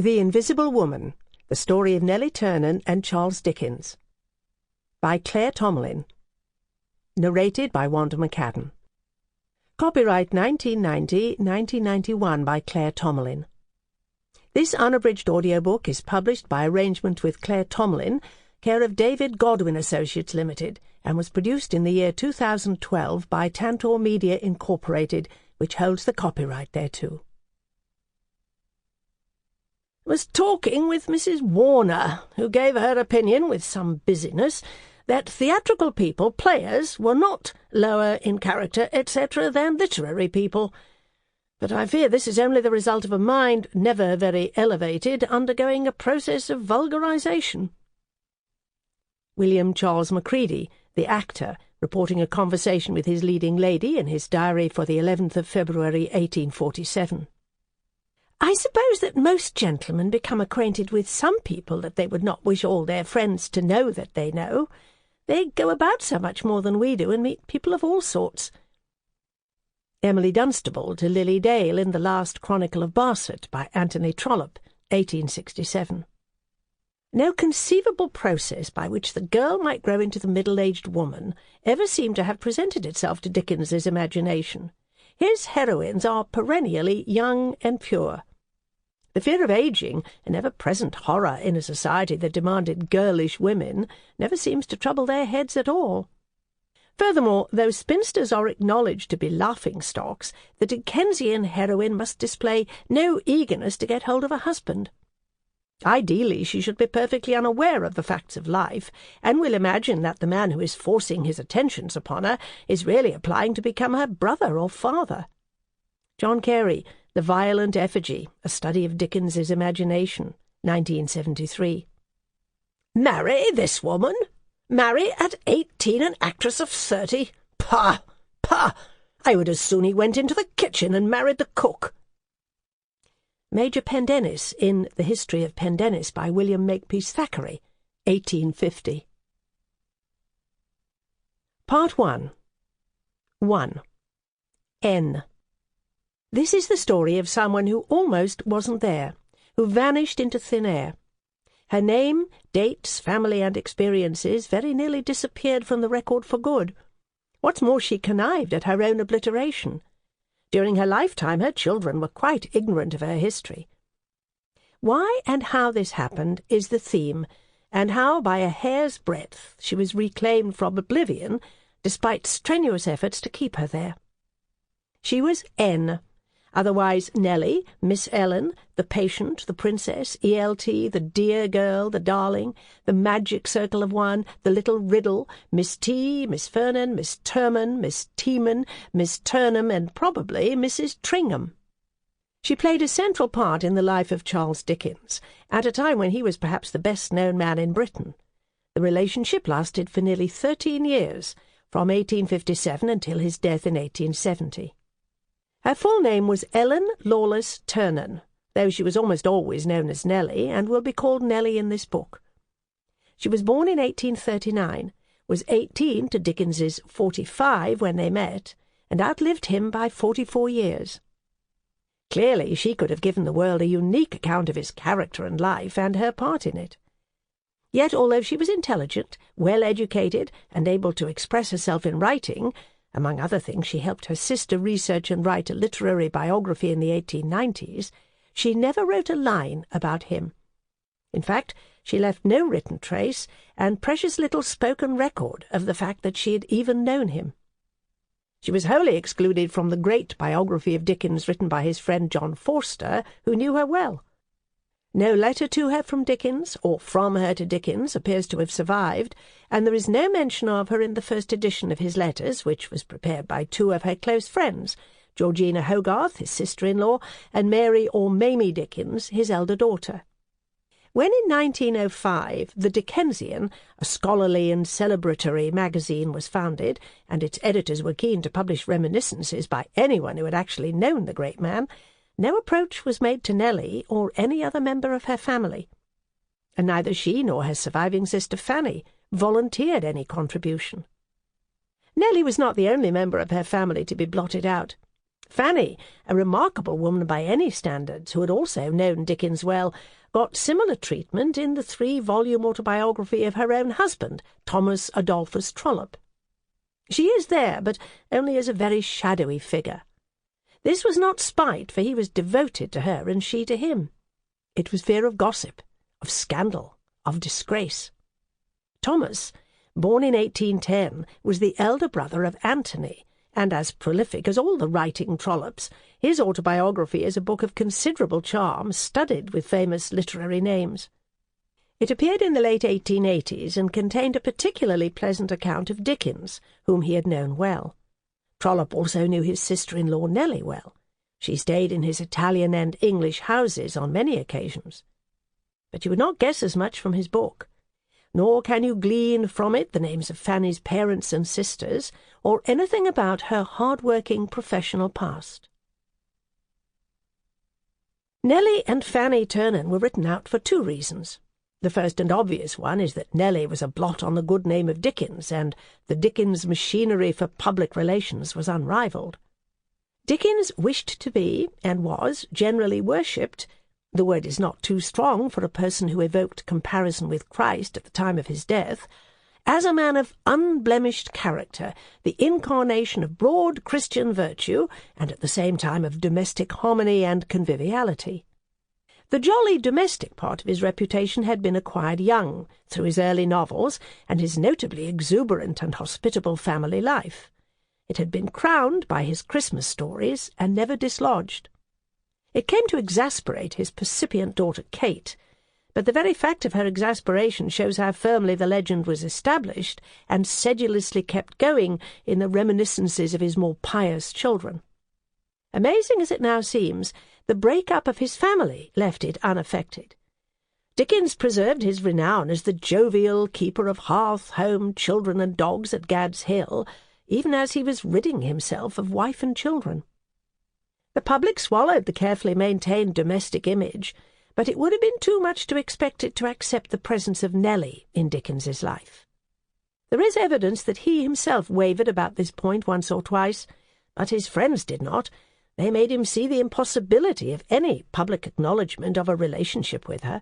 The Invisible Woman, The Story of Nelly Ternan and Charles Dickens, by Claire Tomalin. Narrated by Wanda McCaddon. Copyright 1990-1991 by Claire Tomalin. This unabridged audiobook is published by arrangement with Claire Tomalin, care of David Godwin Associates Limited, and was produced in the year 2012 by Tantor Media Incorporated, which holds the copyright thereto. Was talking with Mrs. Warner, who gave her opinion, with some busyness, that theatrical people, players, were not lower in character, etc., than literary people. But I fear this is only the result of a mind never very elevated, undergoing a process of vulgarization. William Charles Macready, the actor, reporting a conversation with his leading lady in his diary for the 11th of February 1847. I suppose that most gentlemen become acquainted with some people that they would not wish all their friends to know that they know. They go about so much more than we do and meet people of all sorts. Emily Dunstable to Lily Dale in The Last Chronicle of Barset by Anthony Trollope, 1867. No conceivable process by which the girl might grow into the middle-aged woman ever seemed to have presented itself to Dickens's imagination. His heroines are perennially young and pure. The fear of ageing, an ever-present horror in a society that demanded girlish women, never seems to trouble their heads at all. Furthermore, though spinsters are acknowledged to be laughing-stocks, the Dickensian heroine must display no eagerness to get hold of a husband. Ideally, she should be perfectly unaware of the facts of life, and will imagine that the man who is forcing his attentions upon her is really applying to become her brother or father. John Carey, The Violent Effigy, a study of Dickens's imagination, 1973. Marry this woman? Marry at 18 an actress of 30? Pah! Pah! I would as soon he went into the kitchen and married the cook. Major Pendennis in The History of Pendennis by William Makepeace Thackeray, 1850. Part 1. 1. N. This is the story of someone who almost wasn't there, who vanished into thin air. Her name, dates, family and experiences very nearly disappeared from the record for good. What's more, she connived at her own obliteration. During her lifetime her children were quite ignorant of her history. Why and how this happened is the theme, and how by a hair's breadth she was reclaimed from oblivion, despite strenuous efforts to keep her there. She was N, otherwise Nelly, Miss Ellen, the patient, the princess, ELT, the dear girl, the darling, the magic circle of one, the little riddle, Miss T, Miss Vernon, Miss Terman, Miss Teeman, Miss Turnham, and probably Mrs. Tringham. She played a central part in the life of Charles Dickens, at a time when he was perhaps the best-known man in Britain. The relationship lasted for nearly 13 years, from 1857 until his death in 1870. Her full name was Ellen Lawless Ternan, though she was almost always known as Nelly, and will be called Nelly in this book. She was born in 1839, was 18 to Dickens's 45 when they met, and outlived him by 44 years. Clearly she could have given the world a unique account of his character and life, and her part in it. Yet, although she was intelligent, well-educated, and able to express herself in writing, among other things, she helped her sister research and write a literary biography in the 1890s. She never wrote a line about him. In fact, she left no written trace, and precious little spoken record of the fact that she had even known him. She was wholly excluded from the great biography of Dickens written by his friend John Forster, who knew her well. No letter to her from Dickens, or from her to Dickens, appears to have survived, and there is no mention of her in the first edition of his letters, which was prepared by two of her close friends, Georgina Hogarth, his sister-in-law, and Mary or Mamie Dickens, his elder daughter. When in 1905 the Dickensian, a scholarly and celebratory magazine, was founded, and its editors were keen to publish reminiscences by anyone who had actually known the great man, no approach was made to Nelly or any other member of her family, and neither she nor her surviving sister Fanny volunteered any contribution. Nelly was not the only member of her family to be blotted out. Fanny, a remarkable woman by any standards, who had also known Dickens well, got similar treatment in the 3-volume autobiography of her own husband, Thomas Adolphus Trollope. She is there, but only as a very shadowy figure. This was not spite, for he was devoted to her and she to him. It was fear of gossip, of scandal, of disgrace. Thomas, born in 1810, was the elder brother of Anthony, and as prolific as all the writing Trollopes, his autobiography is a book of considerable charm, studded with famous literary names. It appeared in the late 1880s and contained a particularly pleasant account of Dickens, whom he had known well. Trollope also knew his sister-in-law Nelly well. She stayed in his Italian and English houses on many occasions. But you would not guess as much from his book, nor can you glean from it the names of Fanny's parents and sisters, or anything about her hard-working professional past. Nelly and Fanny Ternan were written out for 2 reasons. The first and obvious one is that Nelly was a blot on the good name of Dickens, and the Dickens machinery for public relations was unrivalled. Dickens wished to be, and was, generally worshipped — the word is not too strong for a person who evoked comparison with Christ at the time of his death — as a man of unblemished character, the incarnation of broad Christian virtue, and at the same time of domestic harmony and conviviality. The jolly domestic part of his reputation had been acquired young, through his early novels, and his notably exuberant and hospitable family life. It had been crowned by his Christmas stories, and never dislodged. It came to exasperate his percipient daughter Kate, but the very fact of her exasperation shows how firmly the legend was established and sedulously kept going in the reminiscences of his more pious children. Amazing as it now seems, the break-up of his family left it unaffected. Dickens preserved his renown as the jovial keeper of hearth, home, children and dogs at Gad's Hill, even as he was ridding himself of wife and children. The public swallowed the carefully maintained domestic image, but it would have been too much to expect it to accept the presence of Nelly in Dickens's life. There is evidence that he himself wavered about this point once or twice, but his friends did not. They made him see the impossibility of any public acknowledgment of a relationship with her.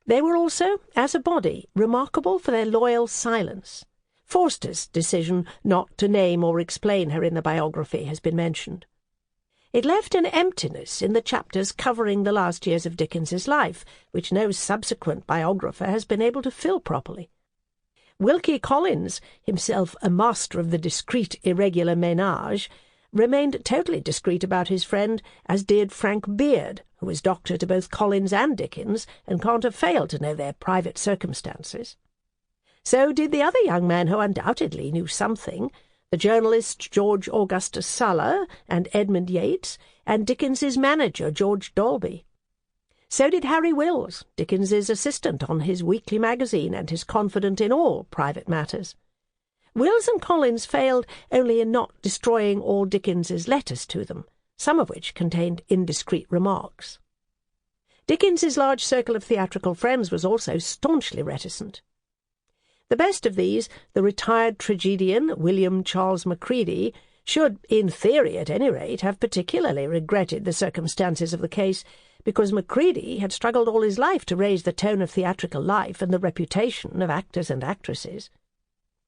They were also, as a body, remarkable for their loyal silence. Forster's decision not to name or explain her in the biography has been mentioned. It left an emptiness in the chapters covering the last years of Dickens's life, which no subsequent biographer has been able to fill properly. Wilkie Collins, himself a master of the discreet irregular ménage, remained totally discreet about his friend, as did Frank Beard, who was doctor to both Collins and Dickens, and can't have failed to know their private circumstances. So did the other young man who undoubtedly knew something, the journalist George Augustus Sala and Edmund Yates, and Dickens's manager George Dalby. So did Harry Wills, Dickens's assistant on his weekly magazine and his confidant in all private matters. Wills and Collins failed only in not destroying all Dickens's letters to them, some of which contained indiscreet remarks. Dickens's large circle of theatrical friends was also staunchly reticent. The best of these, the retired tragedian William Charles Macready, should, in theory at any rate, have particularly regretted the circumstances of the case, because Macready had struggled all his life to raise the tone of theatrical life and the reputation of actors and actresses.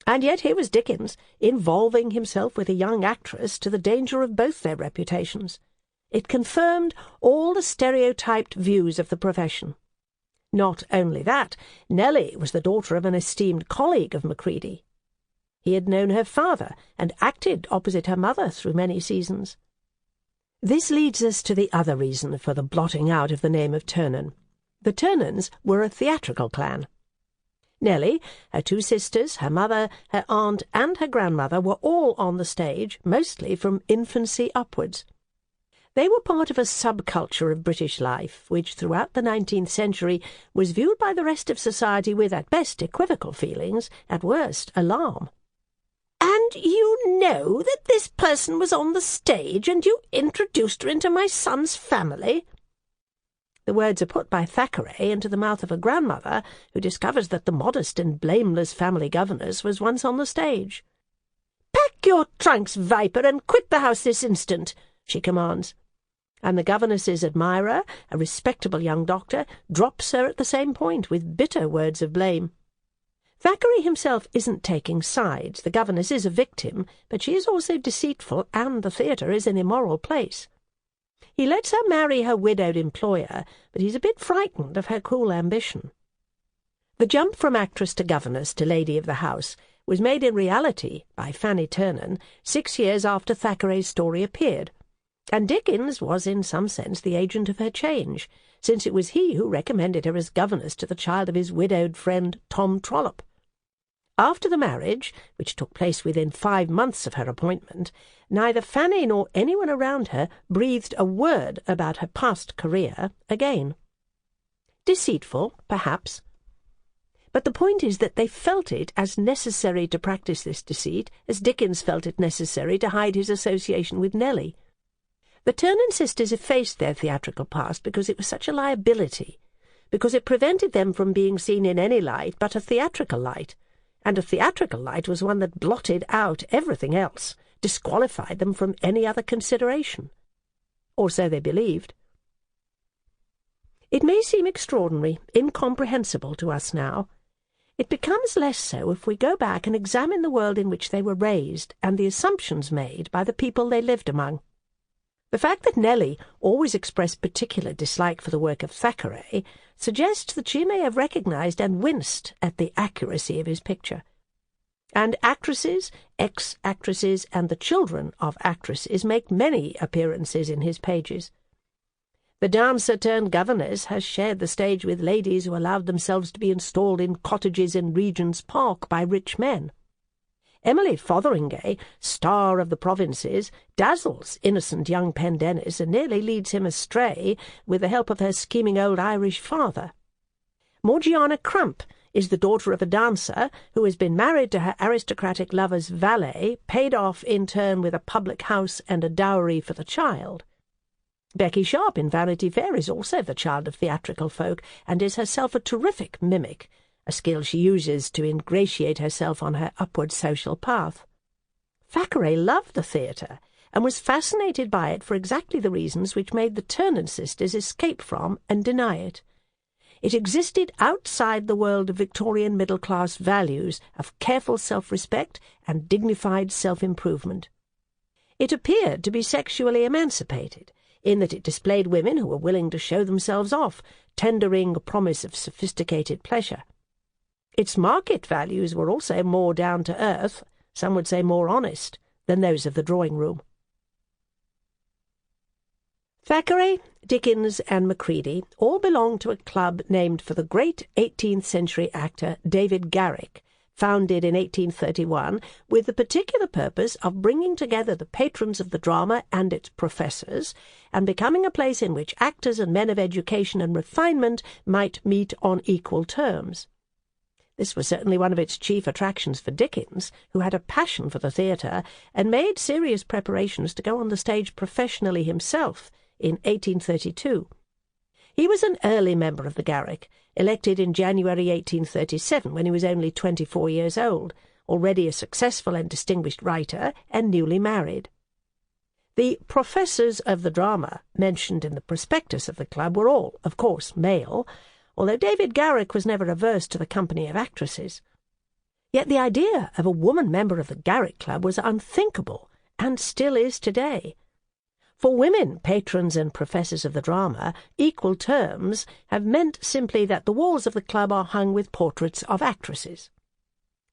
And yet here was Dickens, involving himself with a young actress to the danger of both their reputations. It confirmed all the stereotyped views of the profession. Not only that, Nelly was the daughter of an esteemed colleague of Macready. He had known her father, and acted opposite her mother through many seasons. This leads us to the other reason for the blotting out of the name of Ternan. The Ternans were a theatrical clan. Nelly, her 2 sisters, her mother, her aunt, and her grandmother were all on the stage, mostly from infancy upwards. They were part of a subculture of British life, which throughout the 19th century was viewed by the rest of society with at best equivocal feelings, at worst alarm. "And you know that this person was on the stage, and you introduced her into my son's family?" The words are put by Thackeray into the mouth of a grandmother who discovers that the modest and blameless family governess was once on the stage. "Pack your trunks, viper, and quit the house this instant," she commands, and the governess's admirer, a respectable young doctor, drops her at the same point with bitter words of blame. Thackeray himself isn't taking sides. The governess is a victim, but she is also deceitful, and the theatre is an immoral place. He lets her marry her widowed employer, but he's a bit frightened of her cruel ambition. The jump from actress to governess to lady of the house was made in reality by Fanny Ternan 6 years after Thackeray's story appeared, and Dickens was in some sense the agent of her change, since it was he who recommended her as governess to the child of his widowed friend Tom Trollope. After the marriage, which took place within 5 months of her appointment, neither Fanny nor anyone around her breathed a word about her past career again. Deceitful, perhaps. But the point is that they felt it as necessary to practice this deceit as Dickens felt it necessary to hide his association with Nelly. The Ternan sisters effaced their theatrical past because it was such a liability, because it prevented them from being seen in any light but a theatrical light, and a theatrical light was one that blotted out everything else, disqualified them from any other consideration. Or so they believed. It may seem extraordinary, incomprehensible to us now. It becomes less so if we go back and examine the world in which they were raised and the assumptions made by the people they lived among. The fact that Nelly always expressed particular dislike for the work of Thackeray suggests that she may have recognised and winced at the accuracy of his picture. And actresses, ex-actresses, and the children of actresses make many appearances in his pages. The dancer-turned-governess has shared the stage with ladies who allowed themselves to be installed in cottages in Regent's Park by rich men. Emily Fotheringay, star of the provinces, dazzles innocent young Pendennis and nearly leads him astray with the help of her scheming old Irish father. Morgiana Crump is the daughter of a dancer who has been married to her aristocratic lover's valet, paid off in turn with a public house and a dowry for the child. Becky Sharp in Vanity Fair is also the child of theatrical folk, and is herself a terrific mimic, a skill she uses to ingratiate herself on her upward social path. Thackeray loved the theatre, and was fascinated by it for exactly the reasons which made the Ternan sisters escape from and deny it. It existed outside the world of Victorian middle-class values of careful self-respect and dignified self-improvement. It appeared to be sexually emancipated, in that it displayed women who were willing to show themselves off, tendering a promise of sophisticated pleasure. Its market values were also more down to earth, some would say more honest, than those of the drawing-room. Thackeray, Dickens, and Macready all belonged to a club named for the great 18th-century actor David Garrick, founded in 1831 with the particular purpose of bringing together the patrons of the drama and its professors, and becoming a place in which actors and men of education and refinement might meet on equal terms. This was certainly one of its chief attractions for Dickens, who had a passion for the theatre, and made serious preparations to go on the stage professionally himself in 1832. He was an early member of the Garrick, elected in January 1837 when he was only 24 years old, already a successful and distinguished writer, and newly married. The professors of the drama mentioned in the prospectus of the club were all, of course, male, although David Garrick was never averse to the company of actresses. Yet the idea of a woman member of the Garrick Club was unthinkable, and still is today. For women, patrons and professors of the drama, equal terms have meant simply that the walls of the club are hung with portraits of actresses.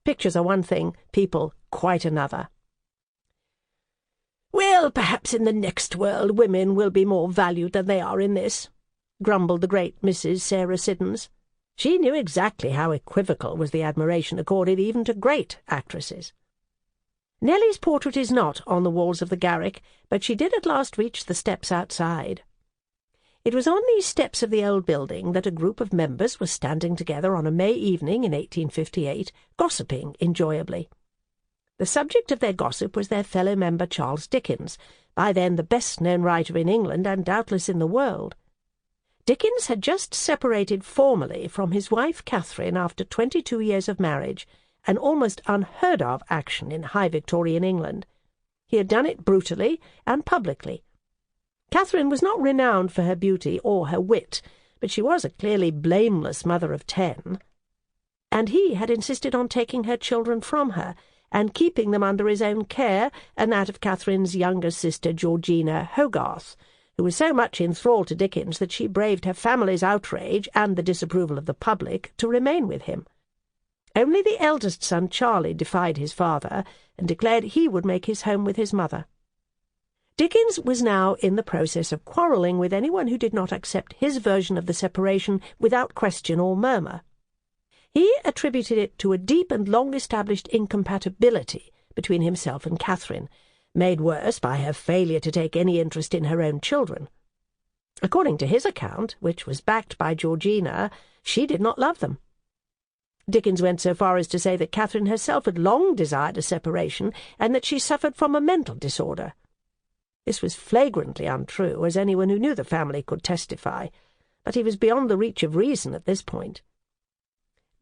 Pictures are one thing, people quite another. "Well, perhaps in the next world women will be more valued than they are in this," grumbled the great Mrs. Sarah Siddons. She knew exactly how equivocal was the admiration accorded even to great actresses. Nelly's portrait is not on the walls of the Garrick, but she did at last reach the steps outside. It was on these steps of the old building that a group of members was standing together on a May evening in 1858, gossiping enjoyably. The subject of their gossip was their fellow member Charles Dickens, by then the best-known writer in England and doubtless in the world. Dickens had just separated formally from his wife Catherine after 22 years of marriage, an almost unheard-of action in high Victorian England. He had done it brutally and publicly, Catherine was not renowned for her beauty or her wit, but she was a clearly blameless mother of 10, and he had insisted on taking her children from her and keeping them under his own care and that of Catherine's younger sister Georgina Hogarth, who was so much enthralled to Dickens that she braved her family's outrage and the disapproval of the public to remain with him. Only the eldest son Charlie defied his father and declared he would make his home with his mother. Dickens was now in the process of quarrelling with anyone who did not accept his version of the separation without question or murmur. He attributed it to a deep and long-established incompatibility between himself and Catherine, made worse by her failure to take any interest in her own children. According to his account, which was backed by Georgina, she did not love them. Dickens went so far as to say that Catherine herself had long desired a separation, and that she suffered from a mental disorder. This was flagrantly untrue, as anyone who knew the family could testify, but he was beyond the reach of reason at this point.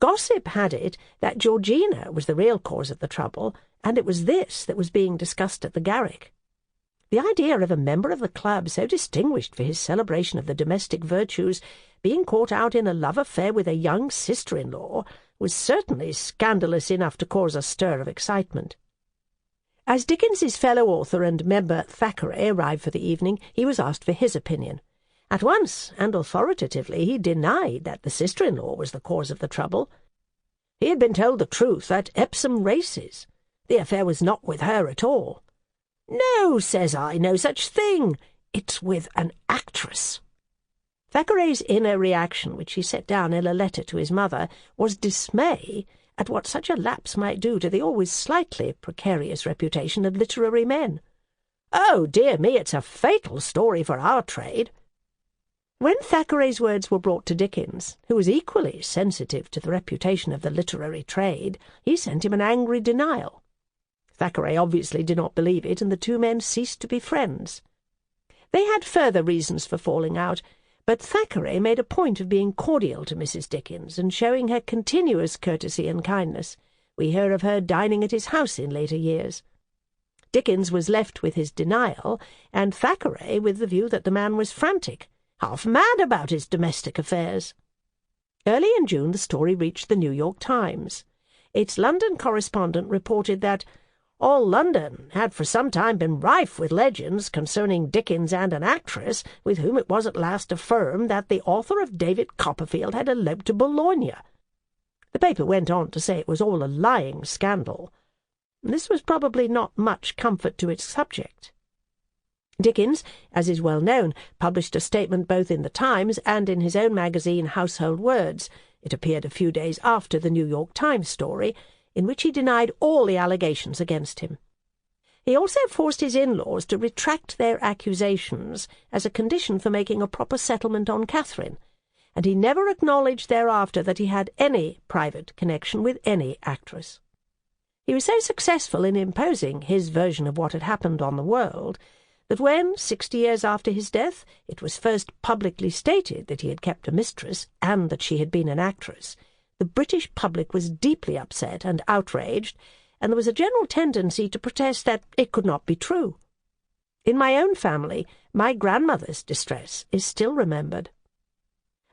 Gossip had it that Georgina was the real cause of the trouble, and it was this that was being discussed at the Garrick. The idea of a member of the club so distinguished for his celebration of the domestic virtues being caught out in a love affair with a young sister-in-law was certainly scandalous enough to cause a stir of excitement. As Dickens's fellow author and member Thackeray arrived for the evening, he was asked for his opinion. At once, and authoritatively, he denied that the sister-in-law was the cause of the trouble. He had been told the truth at Epsom races. The affair was not with her at all. "No," says I, "no such thing. It's with an actress." Thackeray's inner reaction, which he set down in a letter to his mother, was dismay at what such a lapse might do to the always slightly precarious reputation of literary men. "Oh, dear me, it's a fatal story for our trade." When Thackeray's words were brought to Dickens, who was equally sensitive to the reputation of the literary trade, he sent him an angry denial. Thackeray obviously did not believe it, and the two men ceased to be friends. They had further reasons for falling out, but Thackeray made a point of being cordial to Mrs. Dickens and showing her continuous courtesy and kindness. We hear of her dining at his house in later years. Dickens was left with his denial, and Thackeray with the view that the man was frantic, half mad about his domestic affairs. Early in June the story reached the New York Times. Its London correspondent reported that all London had for some time been rife with legends concerning Dickens and an actress, with whom it was at last affirmed that the author of David Copperfield had eloped to Bologna. The paper went on to say it was all a lying scandal. This was probably not much comfort to its subject. Dickens, as is well known, published a statement both in the Times and in his own magazine Household Words. It appeared a few days after the New York Times story, in which he denied all the allegations against him. He also forced his in-laws to retract their accusations as a condition for making a proper settlement on Catherine, and he never acknowledged thereafter that he had any private connection with any actress. He was so successful in imposing his version of what had happened on the world that when, 60 years after his death, it was first publicly stated that he had kept a mistress and that she had been an actress, the British public was deeply upset and outraged, and there was a general tendency to protest that it could not be true. In my own family, my grandmother's distress is still remembered.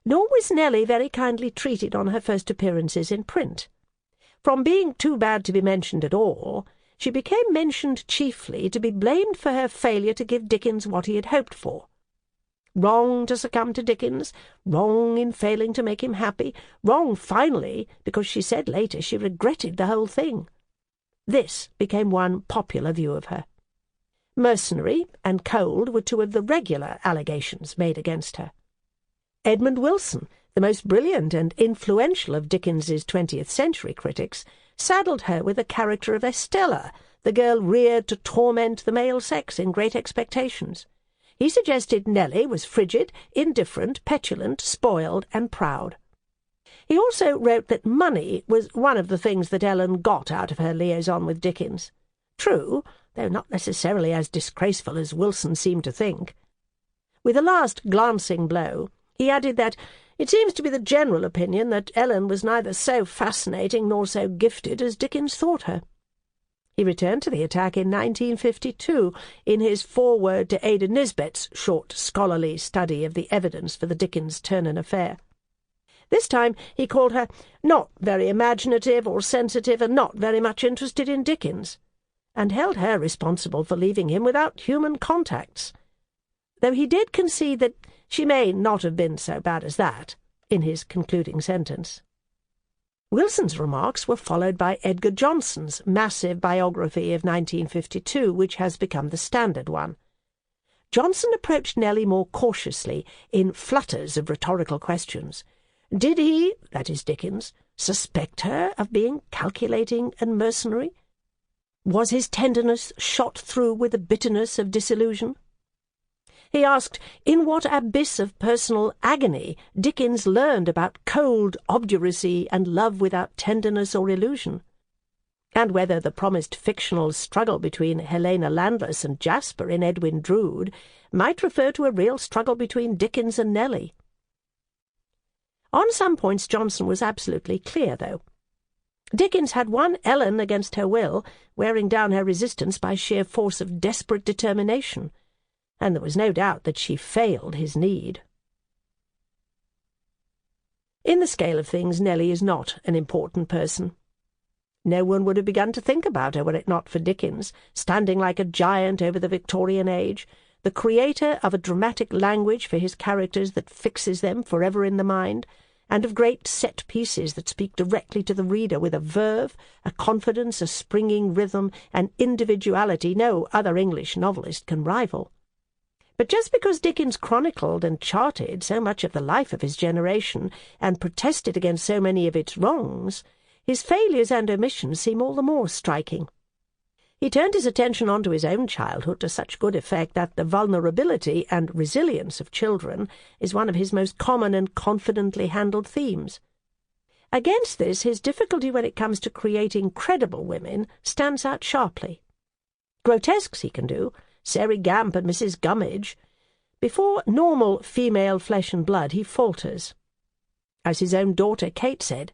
Nor was Nelly very kindly treated on her first appearances in print. From being too bad to be mentioned at all, she became mentioned chiefly to be blamed for her failure to give Dickens what he had hoped for. Wrong to succumb to Dickens, wrong in failing to make him happy, wrong finally because she said later she regretted the whole thing. This became one popular view of her. Mercenary and cold were two of the regular allegations made against her. Edmund Wilson, the most brilliant and influential of Dickens's 20th century critics, saddled her with the character of Estella, the girl reared to torment the male sex in Great Expectations. He suggested Nelly was frigid, indifferent, petulant, spoiled, and proud. He also wrote that money was one of the things that Ellen got out of her liaison with Dickens. True, though not necessarily as disgraceful as Wilson seemed to think. With a last glancing blow, he added that it seems to be the general opinion that Ellen was neither so fascinating nor so gifted as Dickens thought her. He returned to the attack in 1952 in his foreword to Ada Nisbet's short scholarly study of the evidence for the Dickens-Ternan affair. This time he called her not very imaginative or sensitive and not very much interested in Dickens, and held her responsible for leaving him without human contacts, though he did concede that she may not have been so bad as that in his concluding sentence. Wilson's remarks were followed by Edgar Johnson's massive biography of 1952, which has become the standard one. Johnson approached Nelly more cautiously, in flutters of rhetorical questions. Did he, that is Dickens, suspect her of being calculating and mercenary? Was his tenderness shot through with the bitterness of disillusion? He asked in what abyss of personal agony Dickens learned about cold obduracy and love without tenderness or illusion, and whether the promised fictional struggle between Helena Landless and Jasper in Edwin Drood might refer to a real struggle between Dickens and Nelly. On some points Johnson was absolutely clear, though. Dickens had won Ellen against her will, wearing down her resistance by sheer force of desperate determination, and there was no doubt that she failed his need. In the scale of things, Nelly is not an important person. No one would have begun to think about her were it not for Dickens, standing like a giant over the Victorian age, the creator of a dramatic language for his characters that fixes them forever in the mind, and of great set pieces that speak directly to the reader with a verve, a confidence, a springing rhythm, and individuality no other English novelist can rival. But just because Dickens chronicled and charted so much of the life of his generation, and protested against so many of its wrongs, his failures and omissions seem all the more striking. He turned his attention onto his own childhood to such good effect that the vulnerability and resilience of children is one of his most common and confidently handled themes. Against this, his difficulty when it comes to creating credible women stands out sharply. Grotesques he can do, Sarah Gamp and Mrs. Gummidge. Before normal female flesh and blood he falters. As his own daughter Kate said,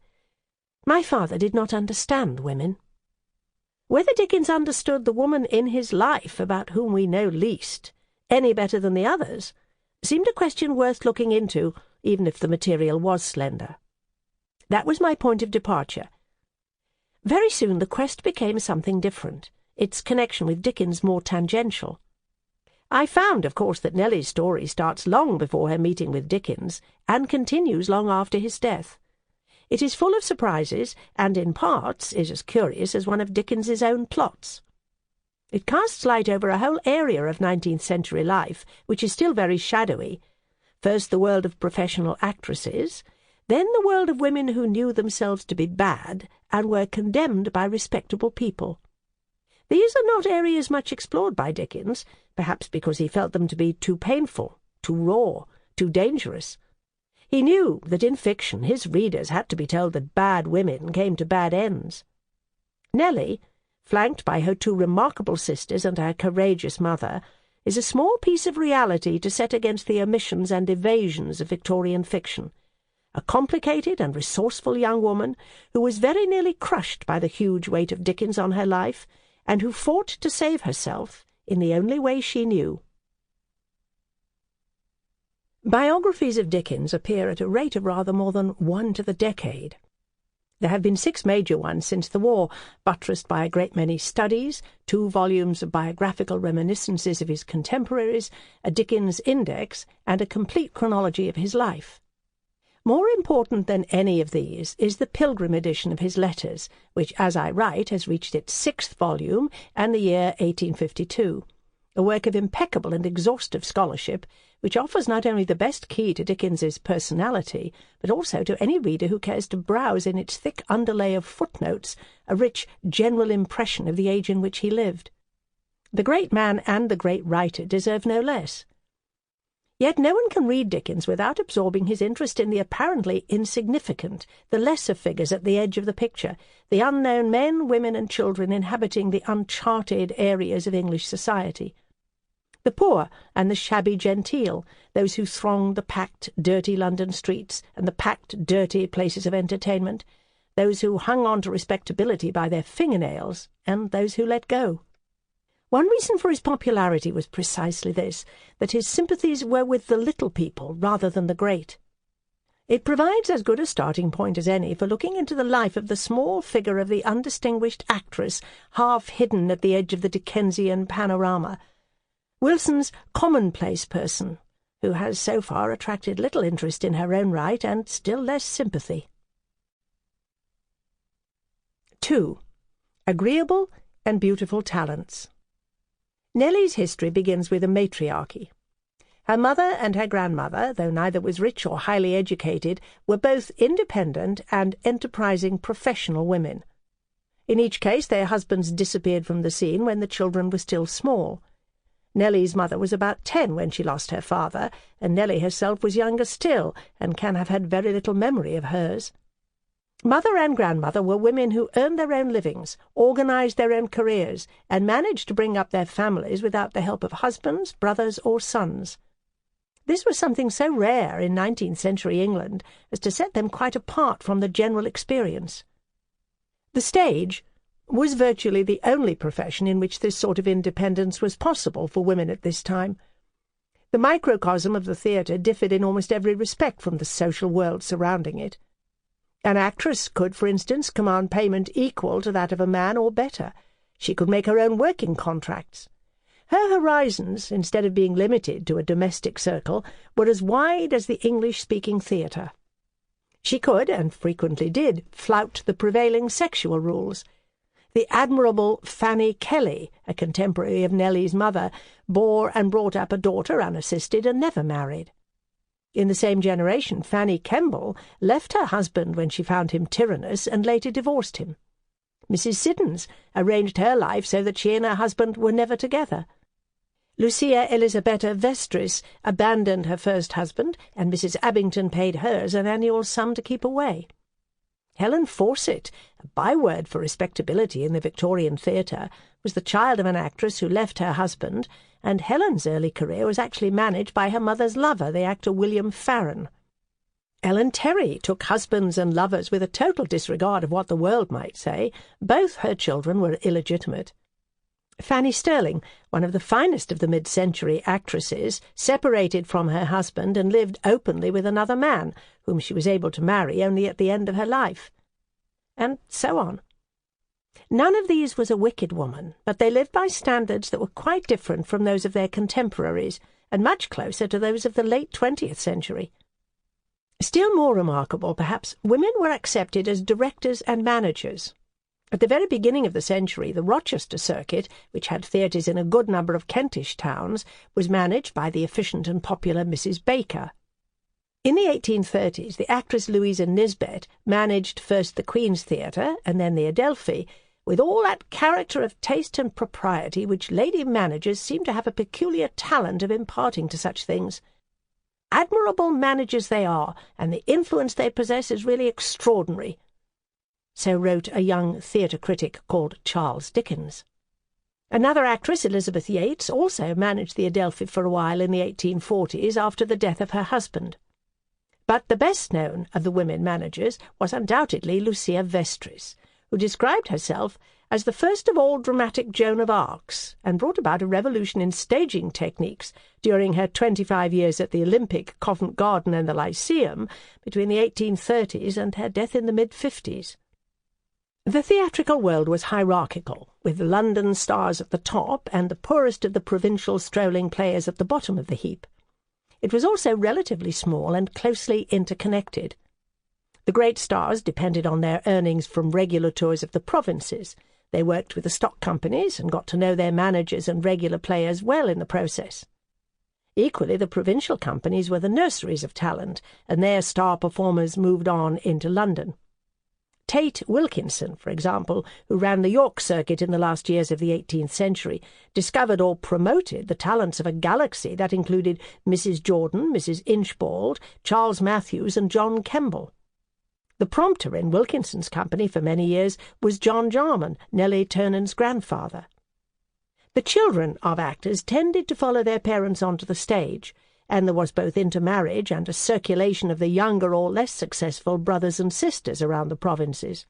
"My father did not understand women." Whether Dickens understood the woman in his life about whom we know least any better than the others seemed a question worth looking into, even if the material was slender. That was my point of departure. Very soon the quest became something different, its connection with Dickens more tangential. I found, of course, that Nelly's story starts long before her meeting with Dickens, and continues long after his death. It is full of surprises, and in parts is as curious as one of Dickens's own plots. It casts light over a whole area of 19th-century life, which is still very shadowy. First the world of professional actresses, then the world of women who knew themselves to be bad, and were condemned by respectable people. These are not areas much explored by Dickens, perhaps because he felt them to be too painful, too raw, too dangerous. He knew that in fiction his readers had to be told that bad women came to bad ends. Nelly, flanked by her two remarkable sisters and her courageous mother, is a small piece of reality to set against the omissions and evasions of Victorian fiction. A complicated and resourceful young woman who was very nearly crushed by the huge weight of Dickens on her life, and who fought to save herself in the only way she knew. Biographies of Dickens appear at a rate of rather more than one to the decade. There have been 6 major ones since the war, buttressed by a great many studies, 2 volumes of biographical reminiscences of his contemporaries, a Dickens index, and a complete chronology of his life. More important than any of these is the Pilgrim edition of his letters, which, as I write, has reached its 6th volume and the year 1852, a work of impeccable and exhaustive scholarship, which offers not only the best key to Dickens's personality, but also to any reader who cares to browse in its thick underlay of footnotes a rich general impression of the age in which he lived. The great man and the great writer deserve no less. Yet no one can read Dickens without absorbing his interest in the apparently insignificant, the lesser figures at the edge of the picture, the unknown men, women and children inhabiting the uncharted areas of English society. The poor and the shabby genteel, those who thronged the packed, dirty London streets and the packed, dirty places of entertainment, those who hung on to respectability by their fingernails, and those who let go. One reason for his popularity was precisely this, that his sympathies were with the little people rather than the great. It provides as good a starting point as any for looking into the life of the small figure of the undistinguished actress half hidden at the edge of the Dickensian panorama, Wilson's commonplace person, who has so far attracted little interest in her own right and still less sympathy. 2. Agreeable and beautiful talents. Nelly's history begins with a matriarchy. Her mother and her grandmother, though neither was rich or highly educated, were both independent and enterprising professional women. In each case their husbands disappeared from the scene when the children were still small. Nelly's mother was about 10 when she lost her father, and Nelly herself was younger still, and can have had very little memory of hers. Mother and grandmother were women who earned their own livings, organised their own careers, and managed to bring up their families without the help of husbands, brothers, or sons. This was something so rare in 19th-century England as to set them quite apart from the general experience. The stage was virtually the only profession in which this sort of independence was possible for women at this time. The microcosm of the theatre differed in almost every respect from the social world surrounding it. An actress could, for instance, command payment equal to that of a man or better. She could make her own working contracts. Her horizons, instead of being limited to a domestic circle, were as wide as the English-speaking theatre. She could, and frequently did, flout the prevailing sexual rules. The admirable Fanny Kelly, a contemporary of Nelly's mother, bore and brought up a daughter unassisted and never married. In the same generation, Fanny Kemble left her husband when she found him tyrannous and later divorced him. Mrs. Siddons arranged her life so that she and her husband were never together. Lucia Elisabetta Vestris abandoned her first husband, and Mrs. Abington paid hers an annual sum to keep away. Helen Fawcett, a byword for respectability in the Victorian theatre, was the child of an actress who left her husband, and Helen's early career was actually managed by her mother's lover, the actor William Farren. Ellen Terry took husbands and lovers with a total disregard of what the world might say. Both her children were illegitimate. Fanny Sterling, one of the finest of the mid-century actresses, separated from her husband and lived openly with another man, whom she was able to marry only at the end of her life. And so on. None of these was a wicked woman, but they lived by standards that were quite different from those of their contemporaries, and much closer to those of the late 20th century. Still more remarkable, perhaps, women were accepted as directors and managers. At the very beginning of the century, the Rochester circuit, which had theatres in a good number of Kentish towns, was managed by the efficient and popular Mrs. Baker. In the 1830s, the actress Louisa Nisbet managed first the Queen's Theatre and then the Adelphi, with all that character of taste and propriety which lady managers seem to have a peculiar talent of imparting to such things. Admirable managers they are, and the influence they possess is really extraordinary. So wrote a young theatre critic called Charles Dickens. Another actress, Elizabeth Yates, also managed the Adelphi for a while in the 1840s after the death of her husband. But the best known of the women managers was undoubtedly Lucia Vestris, who described herself as the first of all dramatic Joan of Arcs, and brought about a revolution in staging techniques during her 25 years at the Olympic, Covent Garden and the Lyceum between the 1830s and her death in the mid-50s. The theatrical world was hierarchical, with London stars at the top and the poorest of the provincial strolling players at the bottom of the heap. It was also relatively small and closely interconnected. The great stars depended on their earnings from regular tours of the provinces. They worked with the stock companies and got to know their managers and regular players well in the process. Equally, the provincial companies were the nurseries of talent, and their star performers moved on into London. Tate Wilkinson, for example, who ran the York circuit in the last years of the 18th century, discovered or promoted the talents of a galaxy that included Mrs. Jordan, Mrs. Inchbald, Charles Matthews, and John Kemble. The prompter in Wilkinson's company for many years was John Jarman, Nelly Ternan's grandfather. The children of actors tended to follow their parents onto the stage, and there was both intermarriage and a circulation of the younger or less successful brothers and sisters around the provinces.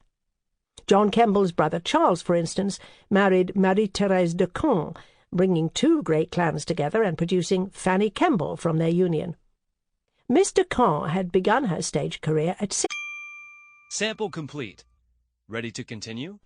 John Kemble's brother Charles, for instance, married Marie-Thérèse de Caen, bringing two great clans together and producing Fanny Kemble from their union. Miss de Caen had begun her stage career at 6. Sample complete. Ready to continue?